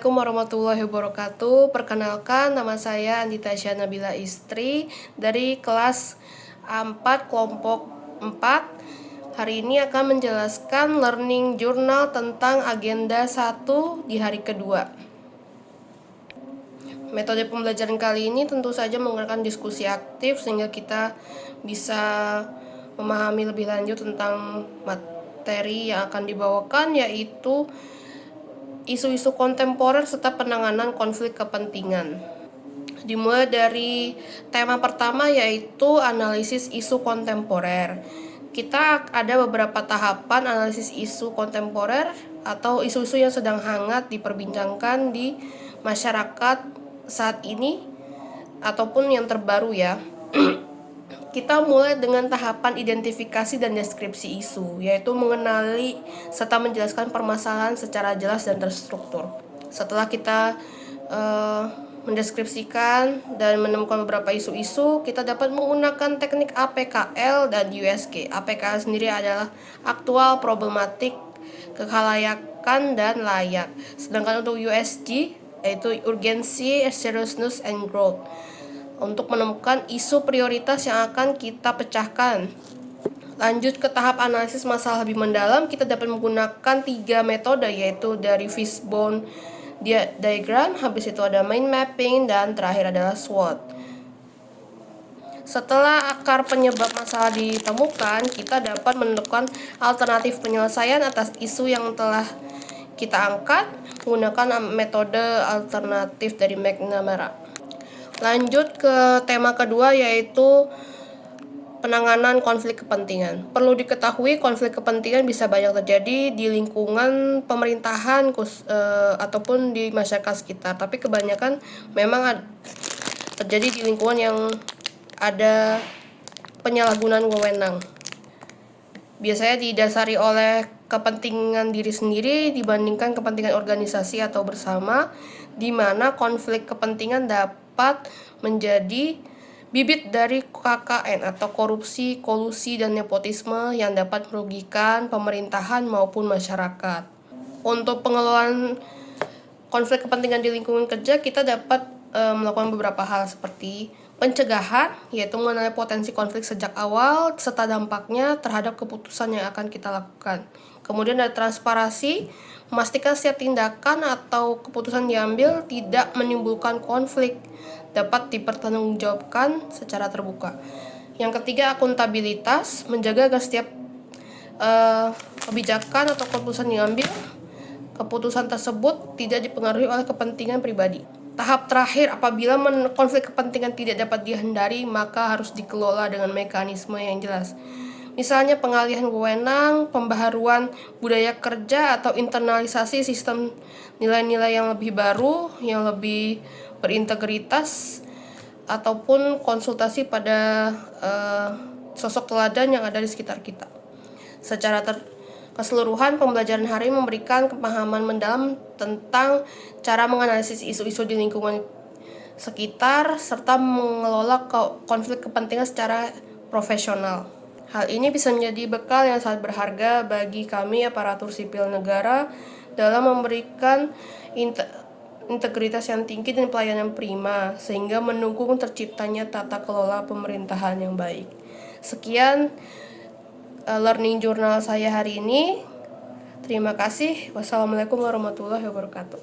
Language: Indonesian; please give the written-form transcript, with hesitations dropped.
Assalamualaikum warahmatullahi wabarakatuh. Perkenalkan, nama saya Andita Nabila Istri dari kelas 4 kelompok 4. Hari ini akan menjelaskan learning journal tentang agenda 1 di hari kedua. Metode pembelajaran kali ini tentu saja menggunakan diskusi aktif sehingga kita bisa memahami lebih lanjut tentang materi yang akan dibawakan, yaitu isu-isu kontemporer serta penanganan konflik kepentingan. Dimulai dari tema pertama, yaitu analisis isu kontemporer. Kita ada beberapa tahapan analisis isu kontemporer atau isu-isu yang sedang hangat diperbincangkan di masyarakat saat ini ataupun yang terbaru ya. Kita mulai dengan tahapan identifikasi dan deskripsi isu, yaitu mengenali serta menjelaskan permasalahan secara jelas dan terstruktur. Setelah kita mendeskripsikan dan menemukan beberapa isu-isu, kita dapat menggunakan teknik APKL dan USG. APKL sendiri adalah aktual, problematik, kekhalayakan, dan layak. Sedangkan untuk USG yaitu urgency, seriousness, and growth, untuk menemukan isu prioritas yang akan kita pecahkan. Lanjut ke tahap analisis masalah lebih mendalam, kita dapat menggunakan 3 metode, yaitu dari fishbone diagram, habis itu ada mind mapping, dan terakhir adalah SWOT. Setelah akar penyebab masalah ditemukan, kita dapat menentukan alternatif penyelesaian atas isu yang telah kita angkat menggunakan metode alternatif dari McNamara. Lanjut ke tema kedua, yaitu penanganan konflik kepentingan. Perlu diketahui, konflik kepentingan bisa banyak terjadi di lingkungan pemerintahan ataupun di masyarakat sekitar, tapi kebanyakan memang terjadi di lingkungan yang ada penyalahgunaan wewenang. Biasanya didasari oleh kepentingan diri sendiri dibandingkan kepentingan organisasi atau bersama, di mana konflik kepentingan dapat menjadi bibit dari KKN atau korupsi, kolusi, dan nepotisme yang dapat merugikan pemerintahan maupun masyarakat. Untuk pengelolaan konflik kepentingan di lingkungan kerja, kita dapat melakukan beberapa hal seperti pencegahan, yaitu mengenali potensi konflik sejak awal serta dampaknya terhadap keputusan yang akan kita lakukan. Kemudian ada transparansi, memastikan setiap tindakan atau keputusan diambil tidak menimbulkan konflik, dapat dipertanggungjawabkan secara terbuka. Yang ketiga, akuntabilitas, menjaga agar setiap kebijakan atau keputusan diambil, keputusan tersebut tidak dipengaruhi oleh kepentingan pribadi. Tahap terakhir, apabila konflik kepentingan tidak dapat dihindari, maka harus dikelola dengan mekanisme yang jelas. Misalnya pengalihan wewenang, pembaharuan budaya kerja, atau internalisasi sistem nilai-nilai yang lebih baru, yang lebih berintegritas, ataupun konsultasi pada sosok teladan yang ada di sekitar kita. Secara keseluruhan, pembelajaran hari ini memberikan pemahaman mendalam tentang cara menganalisis isu-isu di lingkungan sekitar serta mengelola konflik kepentingan secara profesional. Hal ini bisa menjadi bekal yang sangat berharga bagi kami aparatur sipil negara dalam memberikan integritas yang tinggi dan pelayanan prima, sehingga mendukung terciptanya tata kelola pemerintahan yang baik. Sekian learning journal saya hari ini. Terima kasih. Wassalamualaikum warahmatullahi wabarakatuh.